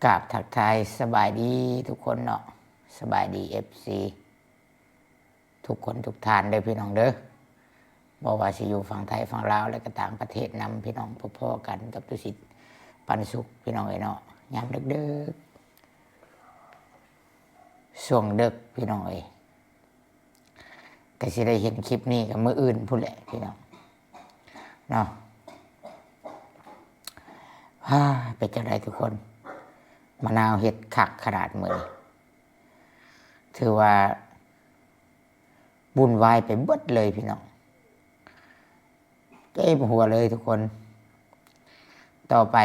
กราบทักทายสบายดีทุกคนเนาะสบายดีFCทุกคนทุกท่านเด้อพี่น้องเด้อบอกว่าสิอยู่ฝั่งไทยฝั่งลาวและก็ต่างประเทศนำพี่น้องพ่อๆกันกับตุสิทธิ์ปันสุขพี่น้องเนาะยามดึกๆช่วงดึกพี่น้องก็สิได้เห็นคลิปนี้กับมื้ออื่นพุ่นแหละพี่น้องเนาะเป็นจังไดทุกคนมะนาวเห็ดคักขนาดมือถือว่าบุญวายไปเบิดเลยพี่น้องเจ็บหัวเลยทุกคนต่อไป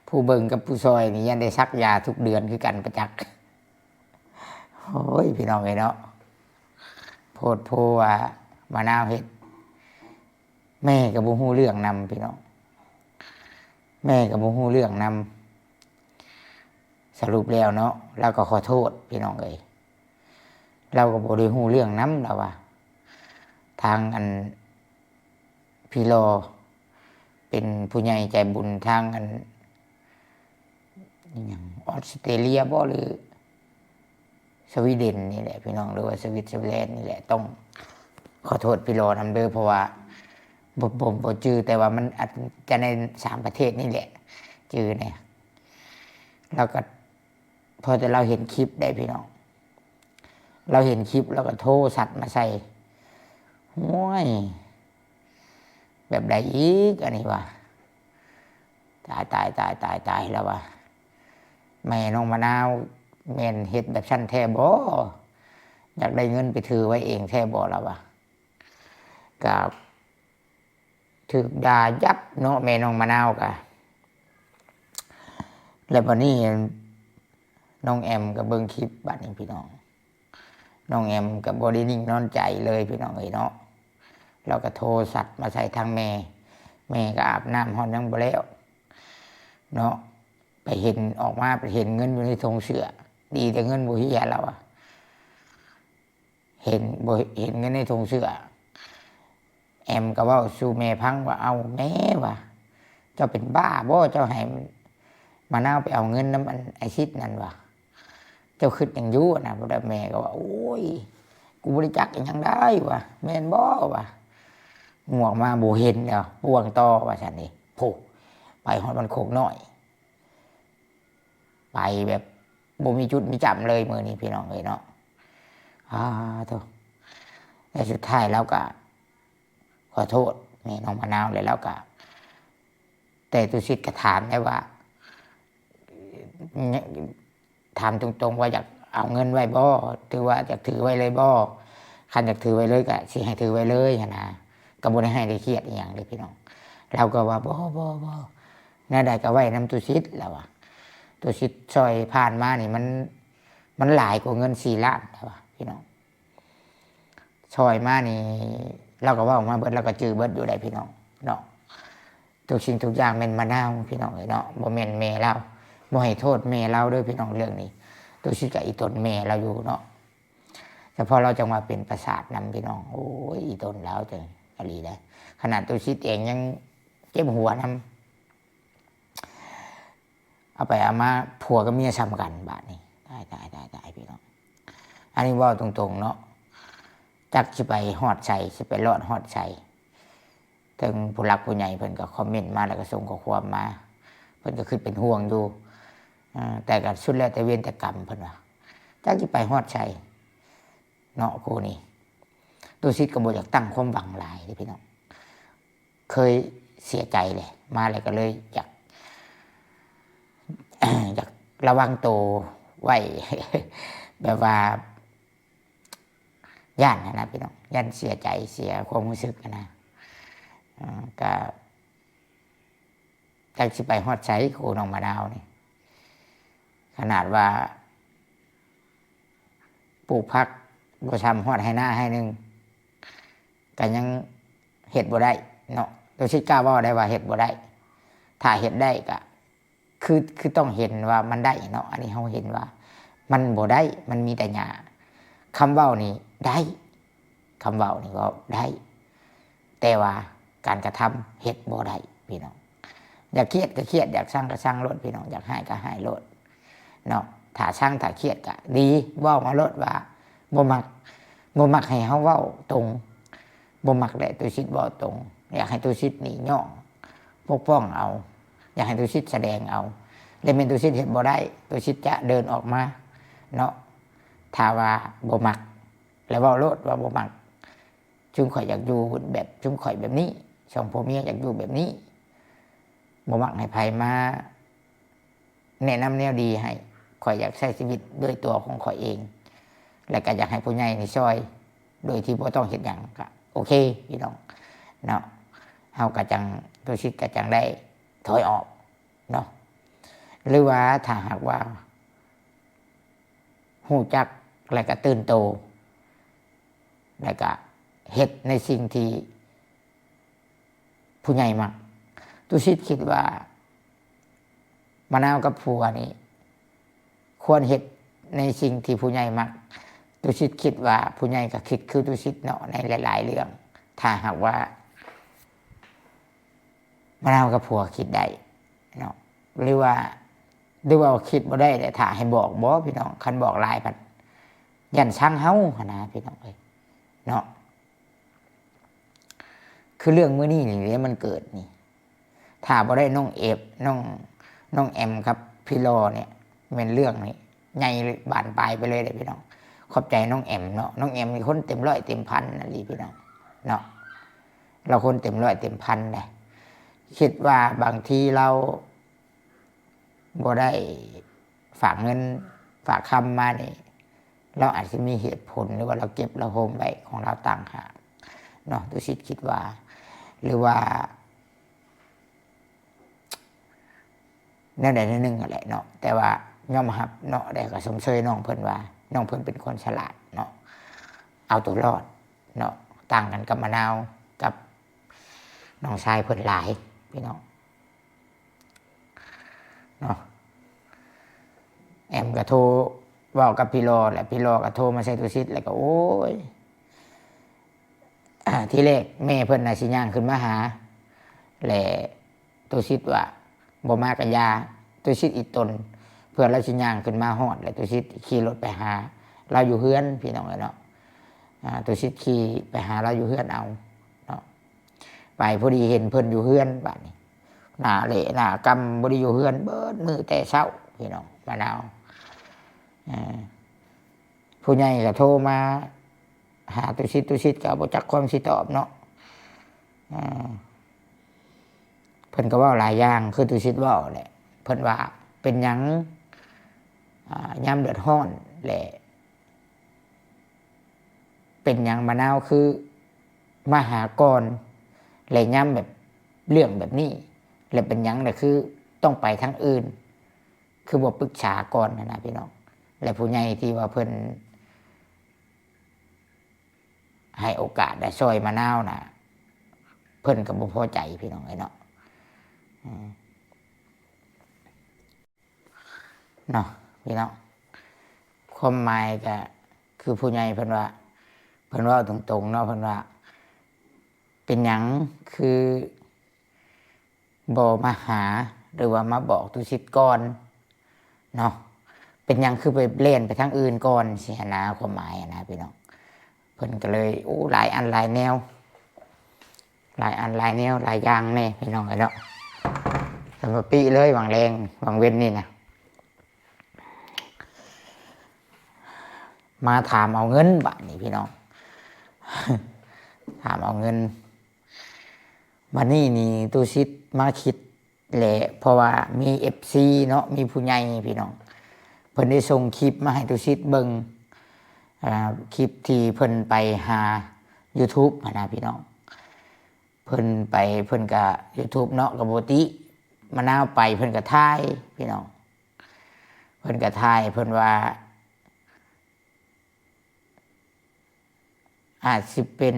ผู้เบิ่งกับผู้ซอยนี่ยังได้ซักยาทุกเดือนคือกันประจักษ์โอ้ยพี่น้องเนาะโพดโพว่ามะนาวเห็ดแม่กับบุหูเรื่องนำพี่น้องแม่กับบุหูเรื่องนำสรุปแล้วเนาะเราก็ขอโทษพี่น้องเราก็บ่ได้ฮู้เรื่องนำแล้วว่าทางพี่รอเป็นผู้ใหญ่ใจบุญทางอย่างออสเตรเลียบ่หรือสวีเดนนี่แหละพี่น้องหรือว่าสวิตเซอร์แลนด์นี่แหละต้องขอโทษพี่รอนำเด้อเพราะว่าผมบ่จื้อแต่ว่ามันอาจจะใน3ประเทศนี่แหละจื้อเนี่ยแล้วก็พอแต่เราเห็นคลิปได้พี่น้องเราเห็นคลิปแล้วก็โทรสัตว์มาใส่ห้วยแบบใดอีกอันนี้วะตายแล้ววะแม่น้องมะนาวแม่นเฮ็ดแบบชั้นแท้บ่อยากได้เงินไปถือไว้เองแท้บ่แล้ววะกับถูกด่ายับเนาะแม่น้องมะนาวกะแล้ววันนี้น้องแอมกับเบิ่งคลิปบัดนี้พี่น้องน้องแอมกับบอดี้นิ่งนอนใจเลยพี่น้องเนาะเราก็โทรสัตว์มาใส่ทางแม่ก็อาบน้ำห้องยังบ่แล้วเนาะไปเห็นออกมาไปเห็นเงินอยู่ในถุงเสื้อดีแต่เงินบ่เฮียเราเห็นเงินในถุงเสื้อแอมก็เว้าสู่แม่พังว่าเอาแม่ว่าเจ้าเป็นบ้าบ่เจ้าให้มะนาวไปเอาเงินน้ำไอซิดนั่นว่ะเจ้าคิดอย่างยู่นะพอได้แม่ก็ว่าโอ้ยกูบริจาคอย่างได้วะแม่นบ่วะง่วงมาบูเห็นเดียวป่วงต่อว่าฉันนี่โผไปหอดมันโคกน้อยไปแบบบ่มีจุดมีจำเลยมือนี้พี่น้องเนาะโธ่แต่สุดท้ายแล้วก็ขอโทษแม่น้องมะนาวเลยแล้วก็แต่ตุสิทธิ์ก็ถามได้ว่าถามตรงๆว่าอยากเอาเงินไว้บ่ถือว่าอยากถือไว้เลยบ่คันอยากถือไว้เลยก็สิให้ถือไว้เลยนะก็บ่ได้ให้ได้เครียดอีหยังเลยพี่น้องเราก็ว่าบ่น่าได้ก็ไว้นำตุสิทธิ์แล้วว่าตุสิทธิ์ซอยผ่านมานี่มันหลายกว่าเงิน4 ล้านแล้วว่าพี่น้องซอยมานี่เราก็ว่าออกมาเบิดเราก็จื้อเบิดอยู่ได้พี่น้องเนาะทุกสิ่งทุกอย่างแม่นมะนาวพี่น้องเนาะบ่แม่นแม่เราบ่ให้โทษแม่เราด้วยพี่น้องเรื่องนี้ตัวชิดกับอีตนแม่เราอยู่เนาะแต่พอเราจะมาเป็นประสาทนำพี่น้องโอ้ยอีตนแล้วจะอะไรได้ขนาดตัวชิดเองยังเจ็บหัวนำเอาไปเอามาผัวกับเมียซ้ำกันบาดนี้ตายพี่น้องอันนี้ว่าตรงๆเนาะจักสิไปฮอดใส่สิไปรอดฮอดใส่ถึงผู้หลักผู้ใหญ่เพิ่นก็คอมเมนต์มาแล้วก็ส่งข้อความมาเพิ่นก็คือเป็นห่วงอยู่แต่ก็สุดแล้วแต่เวรแต่กรรมเพิ่นว่าจักสิไปฮอดใส่เนาะกูนี่ตัวซิดก็บ่อยากตั้งความหวังหลายพี่น้องเคยเสียใจเลยมาแล้วก็เลยอยากระวังตัวไว้ แบบว่าย่านนะพี่น้องย่านเสียใจเสียความรู้สึกนะก็จักสิไปฮอดใช้โคน้องมะนาวนี่ขนาดว่าปลูกผักบ่ทำฮอดให้หน้าให้นึงก็ยังเฮ็ดบ่ได้เนาะตัวชิดกล้าว่าได้ว่าเฮ็ดบ่ได้ถ้าเฮ็ดได้ก็คือต้องเห็นว่ามันได้เนาะอันนี้เฮาเห็นว่ามันบ่ได้มันมีแต่หญ้าคำเว้านี่ได้คำเว้านี่ก็ได้แต่ว่าการกระทำเฮ็ดบ่ได้พี่น้อง อยากเครียดก็เครียดอยากสร้างก็สร้างรถพี่น้องอยากให้ก็ให้รถเนาะถ้าสร้างถ้าเครียดก็ดีเว้ามารถว่าบ่มักให้เฮาเว้าตรงบ่มักแหละตุชิดเว้าตรงอยากให้ตุชิดนี่ย่องปกป้องเอาอยากให้ตุชิดแสดงเอาแล้วแม่นตุชิดเฮ็ดบ่ได้ตุชิดจะเดินออกมาเนาะถ้าว่าบ่มักแล้วเว้ารถว่าบ่มักจุมข่อยอยากอยู่แบบจุมข่อยแบบนี้สองผัวเมียอยากอยู่แบบนี้บ่มักให้ไผมาแนะนำแนวดีให้ข่อยอยากใช้ชีวิตด้วยตัวของข่อยเองและก็อยากให้ผู้ใหญ่นี่ช่วยโดยที่บ่ต้องเฮ็ดหยังก็โอเคพี่น้องเนาะเฮาก็จังตัวชิดก็จังได้ถอยออกเนาะหรือว่าถ้าหากว่าฮู้จักและก็ตื่นโตและก็เฮ็ดในสิ่งที่ผู้ใหญ่มักตุชิดคิดว่ามะนาวกับผัวนี่ควรเฮ็ดในสิ่งที่ผู้ใหญ่มักตุชิดคิดว่าผู้ใหญ่ก็คิดคือตุชิดเนาะในหลายๆเรื่องถ้าหากว่ามะนาวกับผัวคิดได้เนาะหรือว่าคิดบ่ได้แต่ถ้าให้บอกบ่พี่น้องคันบอกหลายพันยันช่างเฮาหั่นนะพี่น้องเอ้ยเนาะคือเรื่องมื้อนี้นี่มันเกิดนี่ถ้าบ่ได้น้องเอฟน้องแอมครับพี่รอเนี่ยเป็นเรื่องนี้ใหญ่บานปลายไปเลยพี่น้องขอบใจน้องแอมเนาะน้องแอมมีคนเต็มร้อยเต็มพันนั่นดิพี่น้องเนาะเราคนเต็มร้อยเต็มพันเลยคิดว่าบางทีเราบ่ได้ฝากเงินฝากคำมานี่เราอาจจะมีเหตุผลหรือว่าเราเก็บเราโฮมไว้ของเราต่างหากเนาะตุชิดคิดว่าหรือว่าแนวใดแนวหนึ่งแหละเนาะแต่ว่ายอมรับเนาะได้ก็สมเชยน้องเพิ่นว่าน้องเพิ่นเป็นคนฉลาดเนาะเอาตัวรอดเนาะต่างกันกับมะนาวกับน้องชายเพิ่นหลายพี่น้องเนาะแอมก็โทรเว้ากับพี่รอแหละพี่รอก็โทรมาใส่ตุชิดแล้วก็โอ้ยที่แรกแม่เพิ่นน่ะสิย่างขึ้นมาหาแหละตุชิดว่าบ่มากับยาตุชิดอีตนเพื่อเราสิย่างขึ้นมาฮอดแล้วตุชิดขี่รถไปหาเราอยู่เฮือนพี่น้องเนาะตุชิดขี่ไปหาเราอยู่เฮือนเอาเนาะไปพอดีเห็นเพิ่นอยู่เฮือนบัดนี้หน้าเละหน้ากำบ่ได้อยู่เฮือนเบิดมื้อแต่เช้าพี่น้องมะนาวผู้ใหญ่ก็โทรมาหาตุชิดก็บ่จักความสิตอบเนาะเพิ่นก็เว้าหลายอย่างคือตุชิดเว้าแหละเพิ่นว่าเป็นหยังยามเดือดร้อนแหละเป็นหยังมะนาวคือมาหาก่อนและยามแบบเรื่องแบบนี้และเป็นหยังน่ะคือต้องไปทางอื่นคือบ่ปรึกษาก่อนนะพี่น้องและผู้ใหญ่ที่ว่าเพิ่นให้โอกาสได้ช่วยมะนาวน่ะเพิ่นก็บ่พอใจพี่น้องเนาะเนาะพี่น้องความหมายก็คือผู้ใหญ่เพิ่นว่าตรงๆเนาะเพิ่นว่าเป็นหยังคือบ่มาหาหรือว่ามาบอกตุชิดก่อนเนาะเป็นหยังคือไปเล่นไปทางอื่นก่อนสิหนะความหมายนะพี่น้องเพิ่นก็เลยหลายอันหลายแนวหลายอย่างแน่พี่น้องเนาะสำหรับปีเลยหวังแรงหวังเว้นนี่นะมาถามเอาเงินบาทนี่พี่น้องถามเอาเงินวันนี้นี่ตุชิดมาคิดแหละเพราะว่ามี FC เนาะมีผู้ใหญ่พี่น้องเพิ่นได้ส่งคลิปมาให้ตุชิดเบิ่งคลิปที่เพิ่นไปหา YouTube นะพี่น้องเพิ่นก็ YouTube เนาะก็บ่ติมะนาวไปเพิ่นก็ถ่ายพี่น้องเพิ่นก็ถ่ายเพิ่นว่าอาจสิเป็น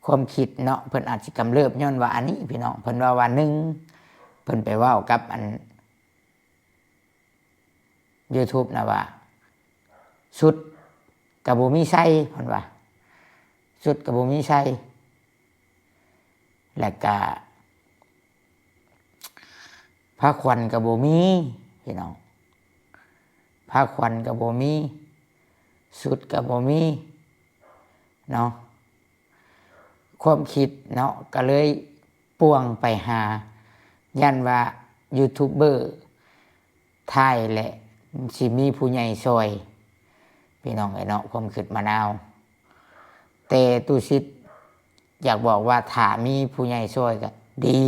ความคิดเนาะเพิ่นอาจสิกำเริบย้อนว่าอันนี้พี่น้องเพิ่นว่าวันหนึ่งเพิ่นไปเว้ากับอัน YouTube นะว่าสุดกับบ่มีไส้เพิ่นว่าสุดกับบ่มีไส้แล้วก็ ผ้าขวัญกับโบมีพี่น้องผ้าขวัญกับโบมีสุดกับโบมีเนาะความคิดเนาะก็เลยป่วงไปหายันว่ายูทูบเบอร์ไทยแหละสิมีผู้ใหญ่ซอยพี่น้องไอ้เนาะความคิดมะนาวแต่ตุชิดอยากบอกว่าถ้ามีผู้ใหญ่ซอยก็ดี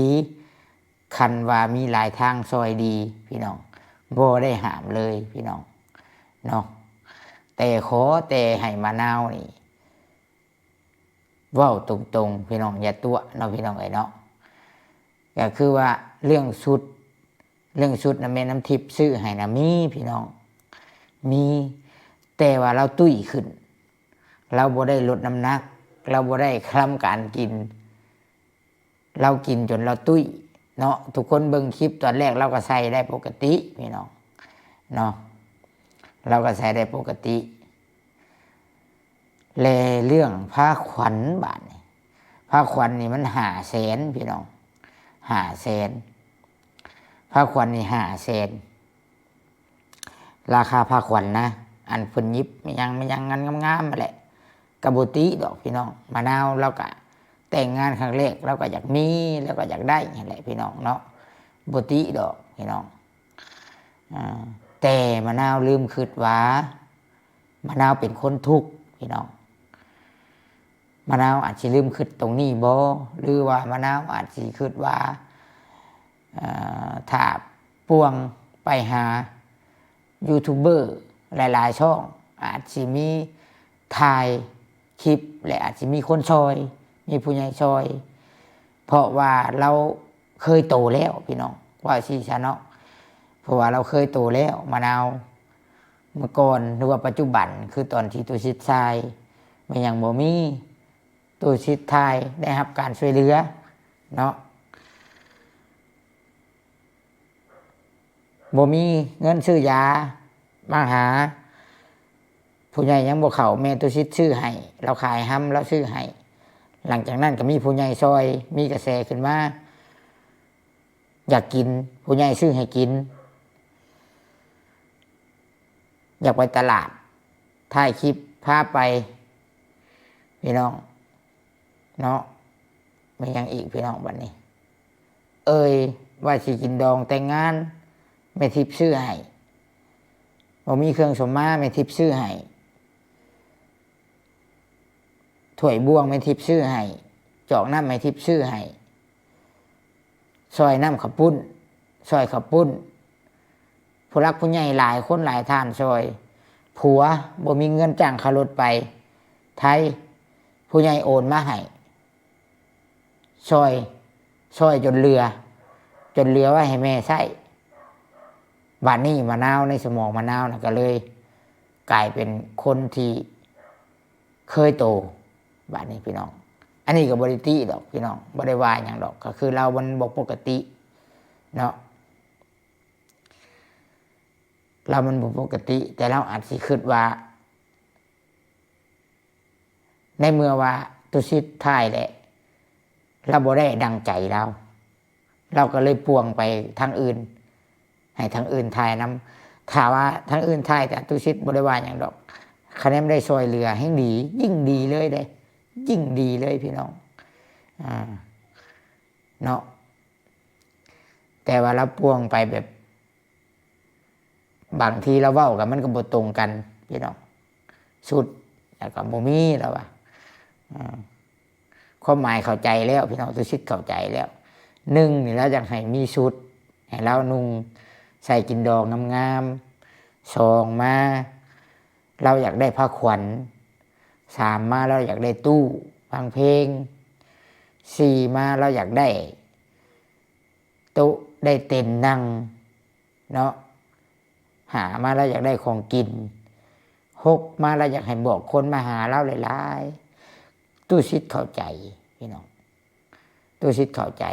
คันว่ามีหลายทางซอยดีพี่น้องบ่ได้ห้ามเลยพี่น้องเนาะแต่ขอแต่ให้มะนาวนี่เว้าตรงๆพี่น้องอย่าตัวเนาะพี่น้องไอ้เนาะก็คือว่าเรื่องชุดนะแม่น้ำทิพย์ซื้อให้นะมีพี่น้องมีแต่ว่าเราตุ้ยขึ้นเราบ่ได้ลดน้ำหนักเราบ่ได้คลำการกินเรากินจนเราตุ้ยเนาะทุกคนเบิ่งคลิปตอนแรกเราก็ใส่ได้ปกติพี่น้องเนาะเราก็ใส่ได้ปกติแลเรื่องผ้าขวัญบาทนี่ผ้าขวัญนี่มัน500,000พี่น้อง500,000ผ้าขวัญนี่500,000ราคาผ้าขวัญนะอันเพิ่นยิบไม่ยังงานงามๆมาแหละกะบ่ติดอกพี่น้องมะนาวเราก็แต่งงานครั้งแรกเราก็อยากมีแล้วก็อยากได้นั่นแหละพี่น้องเนาะบ่ติดอกพี่น้องแต่มะนาวลืมคิดว่ามะนาวเป็นคนทุกข์พี่น้องมะนาวอาจสิลืมคิดตรงนี้บ่หรือว่ามะนาวอาจสิคิดว่าถ้าป่วงไปหายูทูบเบอร์หลายๆช่องอาจสิมีถ่ายคลิปและอาจสิมีคนซอยมีผู้ใหญ่ซอยเพราะว่าเราเคยโตแล้วพี่น้องว่าสิซะเนาะเพราะว่าเราเคยโตแล้วมะนาวเมื่อก่อนหรือว่าปัจจุบันคือตอนที่ตัวชิดชายมันยังบ่มีตัวชิดไทยได้รับการช่วยเหลือเนาะบ่มีเงินซื้อยามาหาผู้ใหญ่ยังบ่เข้าแม่ตัวชิดซื้อให้เราขายห้ำเราซื้อให้หลังจากนั้นก็มีผู้ใหญ่ซอยมีกระแสขึ้นมาอยากกินผู้ใหญ่ซื้อให้กินอยากไปตลาดถ่ายคลิปพาไปพี่น้องเนาะไม่ยังอีกพี่น้องบัดนี้ว่าสิกินดองแต่งงานแม่ทิพย์ซื้อให้บ่มีเครื่องสมมาแม่ทิพย์ซื้อให้ถ้วยบวงแม่ทิพย์ซื้อให้จอกน้ำแม่ทิพย์ซื้อให้ซอยน้ำข้าวปุ้นซอยข้าวปุ้นผู้รักผู้ใหญ่หลายคนหลายท่านซอยผัวบ่มีเงินจ้างขับรถไปไทยผู้ใหญ่โอนมาให้ซอยจนเรือว่าให้แม่ใช้บาดนี้มะนาวในสมองมะนาวนะก็เลยกลายเป็นคนที่เคยโตบาดนี้พี่น้องอันนี้ก็บริติดอกพี่น้องบ่ได้ว่าอย่างดอกก็คือเรามันบ่ปกติเนาะเรามันบ่ปกติแต่เราอาจสิคิดว่าในเมื่อว่าตุสิทธิ์ท้ายแหละเราบ่ได้ดังใจเราก็เลยป่วงไปทางอื่นให้ทางอื่นทายน้ำถามว่าทางอื่นทายแต่ตุสิทธิ์บ่ได้ว่าอย่างดอกคะแนนได้ซอยเรือให้ดียิ่งดีเลยได้ยิ่งดีเลยพี่น้องเนาะแต่ว่าเราป่วงไปแบบบางทีเราเว้ากับมันก็บ่ตรงกันพี่น้องสุดแล้วก็บ่มีแล้วว่าความหมายเข้าใจแล้วพี่น้องตุสิทธิ์เข้าใจแล้วนี่เราอยากให้มีชุดให้เรานุ่งใส่กินดองงามๆ2มาเราอยากได้ผ้าขวัญ3มาเราอยากได้ตู้ฟังเพลง4มาเราอยากได้โต๊ะได้เต็นท์นั่งเนาะ5มาเราอยากได้ของกิน6มาเราอยากให้บอกคนมาหาเราหลายๆตู้ชิดเข้าใจพี่น้องตู้ชิดเข้าใจ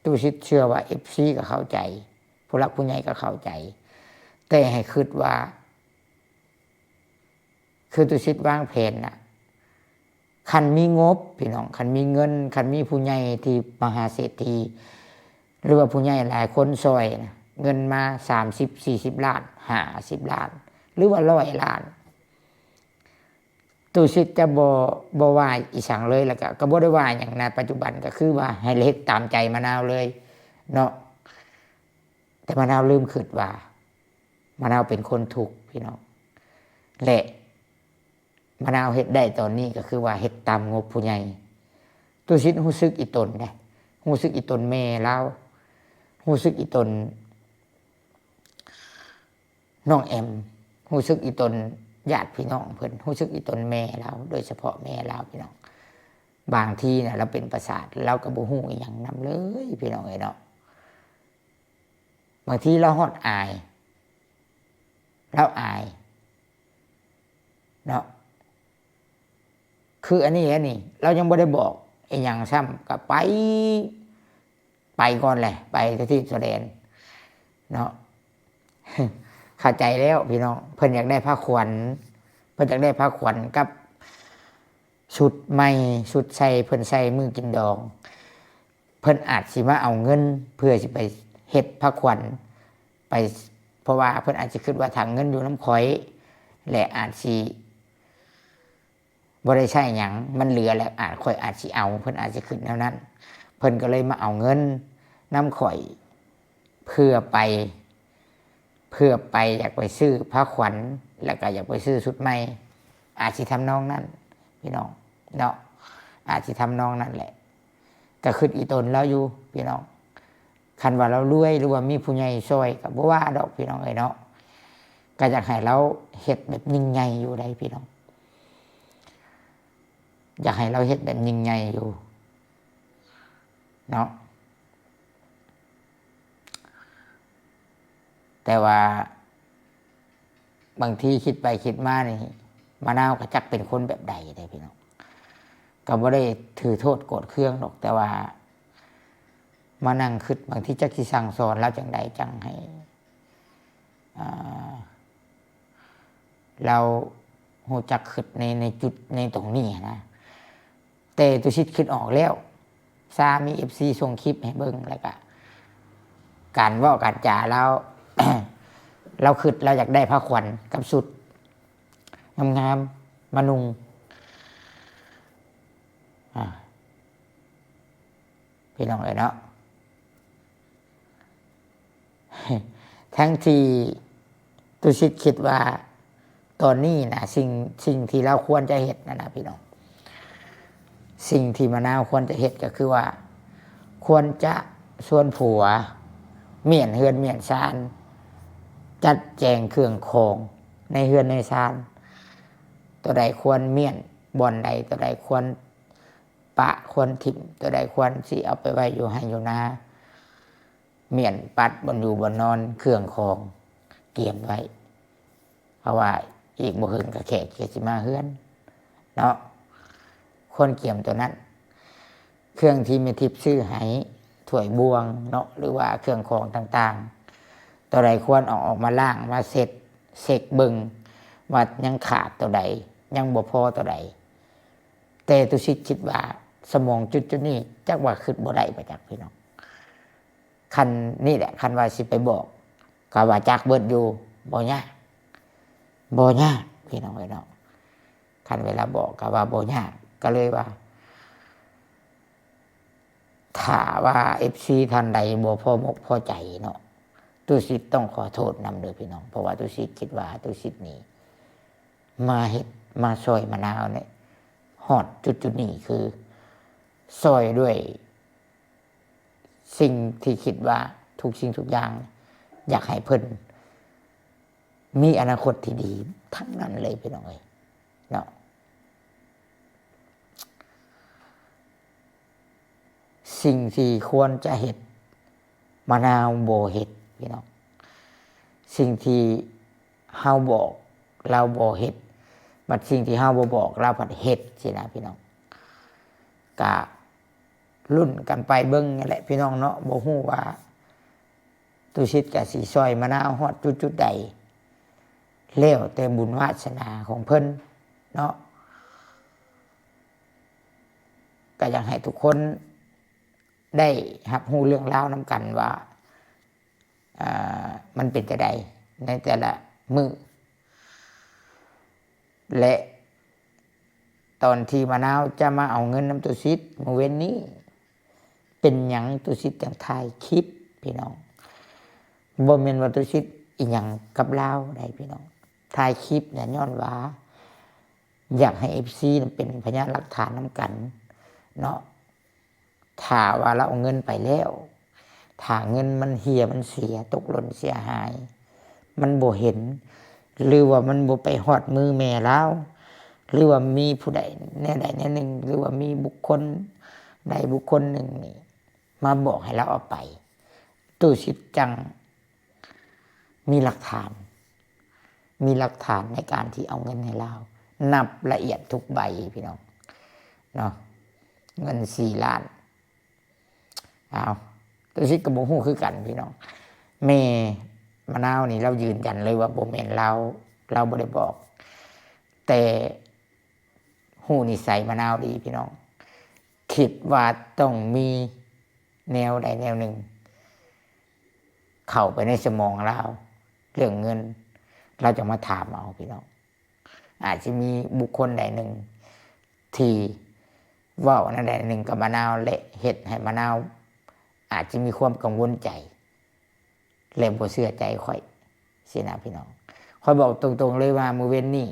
ตู้ชิดเชื่อว่า FC ก็เข้าใจผู้รักผู้ใหญ่ก็เข้าใจแต่ให้คิดว่าคือตู้ชิดวางแผนน่ะคันมีงบพี่น้องคันมีเงินคันมีผู้ใหญ่ที่มหาเศรษฐีหรือว่าผู้ใหญ่หลายคนซอยนะ เงินมา30-40 ล้าน50 ล้านหรือว่า100 ล้านตูสิทธิ์จะบ่ว่าอีสังเลยแล้วก็บ่ได้ว่าอย่างในปัจจุบันก็คือว่าให้เฮ็ดตามใจมะนาวเลยเนาะแต่มะนาวลืมคิดว่ามะนาวเป็นคนทุกข์พี่น้องและมะนาวเฮ็ดได้ตอนนี้ก็คือว่าเฮ็ดตามงบผู้ใหญ่ตูสิทธิ์รู้สึกอีตนนะรู้สึกอีตนแม่เรารู้สึกอีตนน้องแอมรู้สึกอีตนญาติพี่น้องเพิ่นรู้สึกอีตนแม่เราโดยเฉพาะแม่เราพี่น้องบางทีน่ะเราเป็นประสาทเราก็บ่ฮู้อีหยังนำเลยพี่น้องเนาะบางทีเราฮอดอายเราอายเนาะคืออันนี้เรายังบ่ได้บอกอีหยังซ้ำก็ไปก่อนแหละไปที่แสดงเนาะ เข้าใจแล้วพี่น้องเพิ่นอยากได้ผ้าขวัญเพิ่นอยากได้ผ้าขวัญกับชุดใหม่ชุดใส่เพิ่นใส่มือกินดองเพิ่นอาจสิมาเอาเงินเพื่อสิไปเฮ็ดผ้าขวัญไปเพราะว่าเพิ่นอาจจะคิดว่าทางเงินอยู่น้ำข่อยและอาจสิบ่ได้ใช้หยังมันเหลือแล้วข่อยอาจสิเอาเพิ่นอาจจะคิดแนวนั้นเพิ่นก็เลยมาเอาเงินน้ำข่อยเพื่อไปอยากไปซื้อผ้าขวัญแล้วก็อยากไปซื้อชุดใหม่อาจสิทำนองนั้นพี่น้องเนาะอาจสิทำนองนั้นแหละก็คืออีตนเราอยู่พี่น้องคันว่าเรารวยหรือว่ามีผู้ใหญ่ช่วยก็บ่ว่าดอกพี่น้องเอ้ยเนาะก็อยากให้เราเฮ็ดแบบยิ่งใหญ่อยู่ได้พี่น้องอยากให้เราเฮ็ดแบบยิ่งใหญ่อยู่เนาะแต่ว่าบางทีคิดไปคิดมานี่มะนาวก็จักเป็นคนแบบใดได้พี่น้องก็บ่ได้ถือโทษโกรธเคืองหรอกแต่ว่ามานั่งคิดบางทีจักสิสั่งสอนแล้วจังใดจังให้เราฮู้จักคิดในจุดในตรงนี้นะแต่ตุชิดคิดออกแล้วซามี FC ส่งคลิปให้เบิ่งแล้วก็การเว้าการจาแล้ว เราคิดเราอยากได้ผ้าขวัญกับสุดงามๆมานุงพี่น้องเอ้ยเนาะ ทั้งที่ตุชิตคิดว่าตอนนี้นะสิ่งที่เราควรจะเฮ็ดนะพี่น้องสิ่งที่มะนาวควรจะเฮ็ดก็คือว่าควรจะชวนผัวเมียนเฮือนเมียนซานจัดแจงเครื่องของในเฮือนในซานตัวใดควรเมียนบ่อนใดตัวใดควรปะควรถิ่มตัวใดควรสิเอาไปไว้อยู่ให้อยู่นาเมียนปัดบนอยู่บนนอนเครื่องของเกียมไว้เพราะว่าอีกบ่หึงกับแขกสิมาเฮือนเนาะคนเกียมตัวนั้นเครื่องที่มีทิพย์ซื้อให้ถ้วยบวงเนาะหรือว่าเครื่องของต่างๆตัวใดควรออกมาล้างมาเช็คเบิ่งว่ายังขาดตัวใดยังบ่พอตัวใดแต่ตุชิตคิดว่าสมองจุดนี้จักว่าคิดบ่ได้ไปจากพี่น้องคันนี่แหละคันว่าสิไปบอกก็ว่าจักเบิดอยู่บ่ยากพี่น้องเนาะคันเวลาบอกก็ว่าบ่ยากก็เลยว่าถ้าว่า FC ท่านใดบ่พอมกพอใจเนาะตุสิตต้องขอโทษนำเด้อพี่น้องเพราะว่าตุสิตคิดว่าตุสิตนี่มาเฮ็ดมาซอยมะนาวเนี่ยฮอดจุดนี้คือซอยด้วยสิ่งที่คิดว่าทุกสิ่งทุกอย่างอยากให้เพิ่นมีอนาคตที่ดีทั้งนั้นเลยพี่น้องเอ้ยเนาะสิ่งที่ควรจะเฮ็ดมะนาวบ่เฮ็ดพี่น้องสิ่งที่เฮาบอกเราบ่เฮ็ดบัดสิ่งที่เฮาบ่บอกเราผัดเฮ็ดสินะพี่น้องก็รุ่นกันไปเบิ่งนั่นแหละพี่น้องเนาะบ่ฮู้ว่าตุชิตก็สิซอยมะนาวฮอดจุดใดแล้วแต่บุญวาสนาของเพิ่นเนาะก็อยากให้ทุกคนได้รับรู้เรื่องราวนำกันว่า มันเป็นจะใดในแต่ละมือและตอนที่มะนาวจะมาเอาเงินน้ำตุซิดเมื่อเว้นนี้เป็นหยังตุซิดจังถ่ายคลิปพี่น้องบ่แม่นว่าตุซิดอีหยังกับลาวได้พี่น้องถ่ายคลิปเนี่ยย้อนว่าอยากให้ FC เป็นพยานหลักฐานนำกันเนาะถ้าว่าเราเอาเงินไปแล้วถ้าเงินมันเหี่ยมันเสียตกหล่นเสียหายมันบ่เห็นหรือว่ามันบ่ไปฮอดมือแม่เราหรือว่ามีผู้ใดแน่ใดแน่หนึ่งหรือว่ามีบุคคลใดบุคคลหนึ่งนี่มาบอกให้เราเอาไปตู้ชิดจังมีหลักฐานในการที่เอาเงินให้เรานับละเอียดทุกใบพี่น้องเนาะเงิน4 ล้านเอาตู้ชิดกับบ่ฮู้คือกันพี่น้องแม่มะนาวนี่เรายืนยันเลยว่าบ่แม่นเราบ่ได้บอกแต่หูนิสัยมะนาวดีพี่น้องคิดว่าต้องมีแนวใดแนวหนึ่งเข้าไปในสมองเราเรื่องเงินเราจะมาถามเอาพี่น้องอาจจะมีบุคคลใดหนึ่งที่เว้านั่นใดหนึ่งกับมะนาวและเฮ็ดให้มะนาวอาจจะมีความกังวลใจและบ่เชื่อใจค่อยสินะพี่น้องค่อยบอกตรงๆเลยว่ามื้อเว้นนี้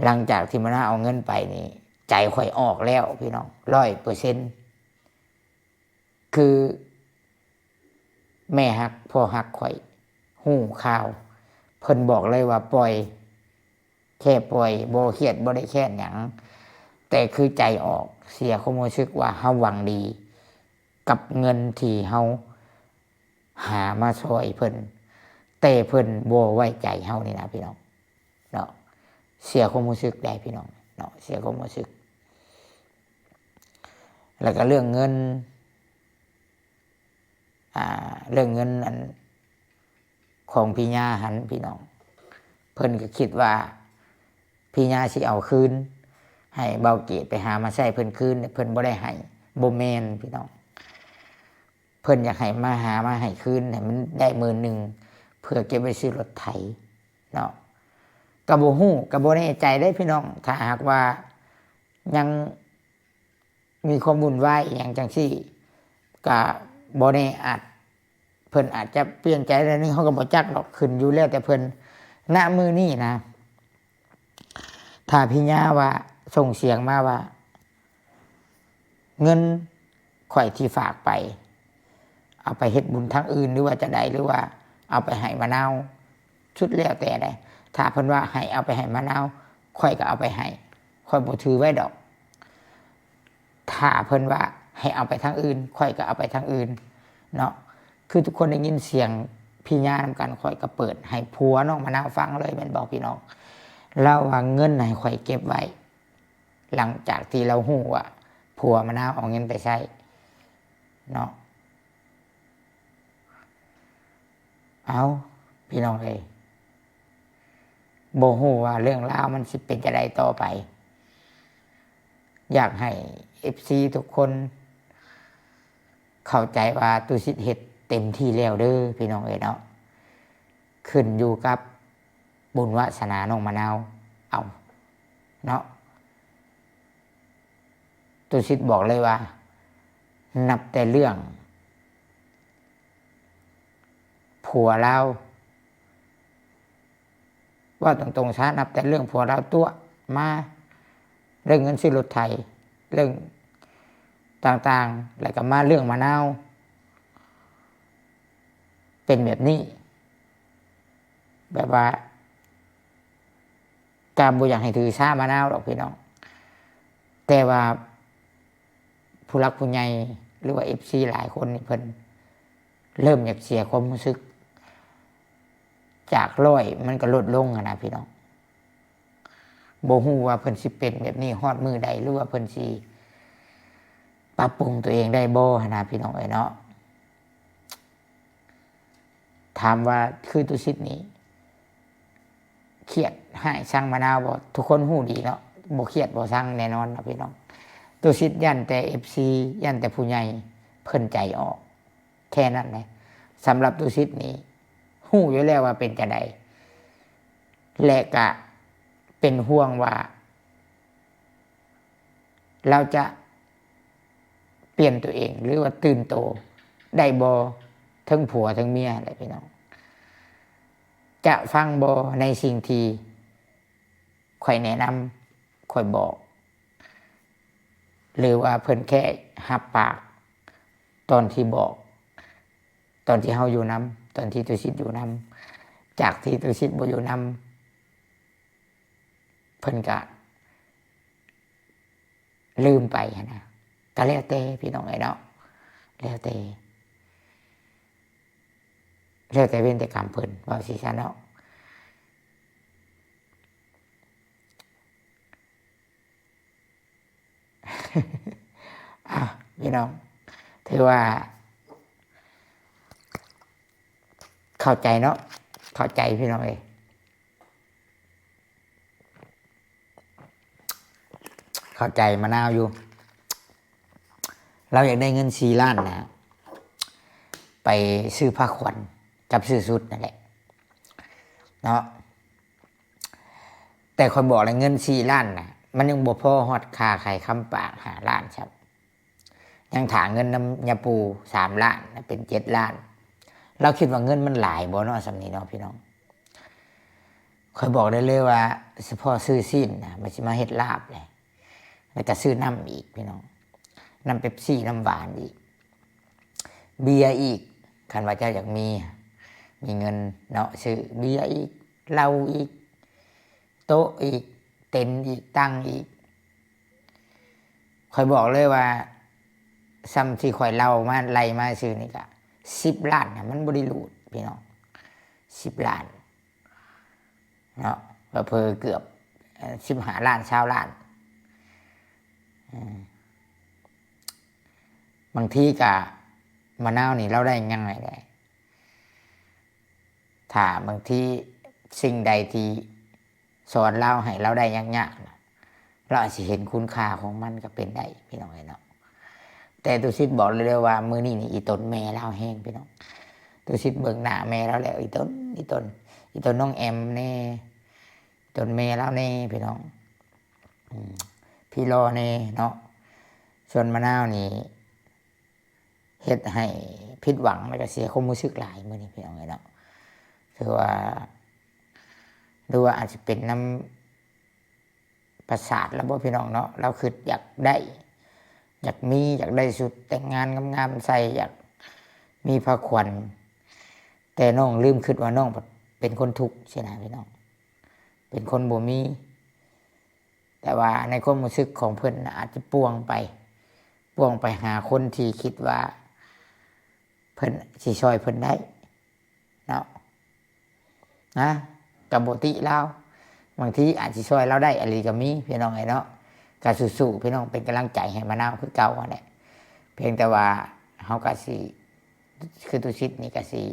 หลังจากที่มะนาวเอาเงินไปนี่ใจค่อยออกแล้วพี่น้อง 100%คือแม่ฮักพ่อฮักค่อยฮู้ข่าวเพิ่นบอกเลยว่าปล่อยแค่ปล่อยบ่เครียดบ่ได้แค้นหยังแต่คือใจออกเสียความรู้สึกว่าเฮาหวังดีกับเงินที่เฮาหามาช่วยเพิ่นแต่เพิ่นบ่ไว้ใจเฮานี่นะพี่น้องเนาะเสียความรู้สึกได้พี่น้องเนาะเสียความรู้สึกแล้วก็เรื่องเงินอันของพี่ญาหันพี่น้องเพิ่นก็คิดว่าพี่ญาสิเอาคืนให้เบาเกตไปหามาใช้เพิ่นคืนเพิ่นบ่ได้ให้บ่แม่นพี่น้องเพิ่นอยากให้มาหามาให้คืนให้มันได้10,000เพื่อเก็บไว้ซื้อรถไถเนาะก็บ่ฮู้ก็บ่แน่ใจได้พี่น้องถ้าหากว่ายังมีความวุ่นวายอหย่างจังซี่ก็บ่แน่เพิ่นอาจจะเปลี่ยนใจได้นึงเขาก็บ่จักหรอกขึ้นอยู่แล้วแต่เพิ่นณมือนี้นะถ้าพี่ญาว่าส่งเสียงมาว่าเงินข่อยที่ฝากไปเอาไปเฮ็ดบุญทางอื่นหรือว่าจะได้หรือว่าเอาไปให้มะนาวชุดแล้วแต่ได้ถ้าเพิ่นว่าให้เอาไปให้มะนาวข่อยก็เอาไปให้ข่อยบ่ถือไว้ดอกถ้าเพิ่นว่าให้เอาไปทางอื่นข่อยก็เอาไปทางอื่นเนาะคือทุกคนได้ยินเสียงพี่ญานำกันข่อยก็เปิดให้ผัวน้องมะนาวฟังเลยแม่นบอกพี่น้องเราว่าเงินให้ข่อยเก็บไว้หลังจากที่เราฮู้ว่าผัวมะนาวเอาเงินไปใช้เนาะเอาพี่น้องเอ้ยบ่ฮู้ว่าเรื่องราวมันสิเป็นจังไดต่อไปอยากให้ FC ทุกคนเข้าใจว่าตุสิทธิ์เฮ็ดเต็มที่แล้วเด้อพี่น้องเอ้ยเนาะขึ้นอยู่กับบุญวาสนาน้องมะนาวเอาเนาะตุสิทธิ์บอกเลยว่านับแต่เรื่องผัวเราว่าตรงๆช้านับแต่เรื่องผัวเราตัวมาเรื่องเงินซื้อรถไถเรื่องต่างๆแล้วก็มาเรื่องมะนาวเป็นแบบนี้แบบว่าการบ่อยากให้ถือสามะนาวหรอกพี่น้องแต่ว่าผู้รักผู้ใหญ่หรือว่า FC หลายคนนี่เพิ่นเริ่มอยากเสียความรู้สึกจาก100มันก็ลดลงนะพี่น้องบ่ฮู้ว่าเพิ่นสิเป็นแบบนี้ฮอดมื้อใดหรือว่าเพิ่นสิปรับปรุงตัวเองได้บ่นะพี่น้องเอ้ยเนาะถามว่าคือตุสิทธิ์นี้เครียดให้สั่งมะนาวบ่ทุกคนฮู้ดีเนาะบ่เครียดบ่สั่งแน่นอนนะพี่น้องตุสิทธิ์ยันแต่ FC ยันแต่ผู้ใหญ่เพิ่นใจออกแค่นั้นแหละ สำหรับตุสิตนี้ฮู้อยู่แล้วว่าเป็นจะใดและก็เป็นห่วงว่าเราจะเปลี่ยนตัวเองหรือว่าตื่นโตได้บ่ทั้งผัวทั้งเมียอะไรพี่น้องจะฟังบ่ในสิ่งที่ข่อยแนะนำข่อยบอกหรือว่าเพิ่นแค่หับปากตอนที่บอกตอนที่เฮาอยู่นํตอนที่ตุสิตอยู่นํจากที่ตุสิตบ่อยู่นํเพิ่นก็ลืมไปนะก็แล้วแต่พี่น้องไอ้เนาะแล้วแต่เว้นแต่กรรมเพิ่นว่าสิซะเนาะพี่น้องถือว่าเข้าใจเนาะเข้าใจพี่น้องเข้าใจมะนาวอยู่เราอยากได้เงิน4 ล้านนะไปซื้อผ้าขวัญกับซื้อชุดนั่นแหละเนาะแต่คนบอกเลยเงิน4 ล้านนะมันยังบ่พอฮอดค่าไข่คำปาก5 ล้านครับยังถาเงินน้ำยาปู3 ล้านเป็น7 ล้านเราคิดว่าเงินมันหลายบ่เนาะสำนี้เนาะพี่น้องคอยบอกได้เลยว่าเฉพาะซื้อสิ้นนะมันจะมาเฮ็ดลาบเลยแล้วก็ซื้อน้ำอีกพี่น้องน้ำเป๊ปซี่น้ำหวานอีกเบียร์อีกคันว่าเจ้าอยากมีเงินเนาะซื้อเบียร์อีกเหล้าอีกโต๊ะอีกเต็นท์อีกตั้งอีกคอยบอกเลยว่าซ้ำที่คอยเล่ามาไล่มาซื้อนี่ก็10 ล้านนะมันบริรูดพี่น้อง10 ล้านเนาะเพิ่มเกือบ15 ล้าน20 ล้านบางทีก็มะนาวนี่เราได้ยังไงได้ถ้าบางทีสิ่งใดที่สอนเราให้เราได้ยากๆเราอาจจะเห็นคุณค่าของมันก็เป็นได้พี่น้องเนาะแต่ตุสิตบอกเลยว่ามื้อนี้นี่อีตนแม่เราแห้งพี่น้องตุสิตเบิ่งหน้าแม่เราแล้วอีตนน้องแอมแน่ตนแม่เราแน่พี่น้องพี่รอแน่เนาะส่วนมะนาวนี่เฮ็ดให้ผิดหวังแล้วก็เสียความรู้สึกหลายมื้อนี้พี่น้องเนาะถือว่าดูว่าอาจจะเป็นน้ำประสาทแล้วบ่พี่น้องเนาะเราคืออยากได้สุดแต่งงานงามๆใส่อยากมีผ้าขวัญแต่น้องลืมคิดว่าน้องเป็นคนทุกข์ใช่ไหมพี่น้องเป็นคนบ่มีแต่ว่าในความรู้สึกของเพิ่นอาจจะป่วงไปหาคนที่คิดว่าเพิ่นสิช่วยเพิ่นได้เนาะนะกับบ่ติเราบางทีอาจสิช่วยเราได้อะไรก็มีพี่น้องเนาะก็สู้ๆพี่น้องเป็นกำลังใจให้มะนาวคือเก่าแหละเพียงแต่ว่าเฮาก็สิคือตุสิตนี่ก็สิ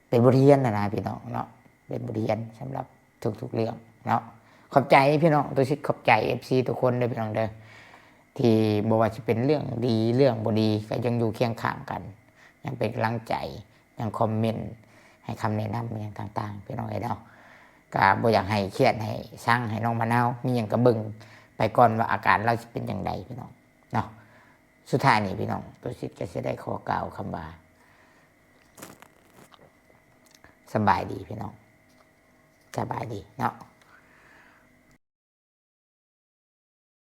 เป็นบทเรียนนะพี่น้องเนาะเป็นบทเรียนสำหรับทุกๆเรื่องเนาะขอบใจพี่น้องตุสิตขอบใจ FC ทุกคนเด้อพี่น้องเด้อที่บ่ว่าจะเป็นเรื่องดีเรื่องบ่ดีก็ยังอยู่เคียงข้างกันยังเป็นกำลังใจยังคอมเมนต์ให้คำแนะนำอย่างต่างๆพี่น้องเนาะก็บ่อยากให้เครียดให้สร้างให้น้องมะนาวมีหยังก็เบิ่งไปก่อนว่าอาการเราจะเป็นอย่างไรพี่น้องเนาะสุดท้ายนี่พี่น้องตุสิตก็จะได้ขอกล่าวคำว่าสบายดีพี่น้องสบายดีเนาะ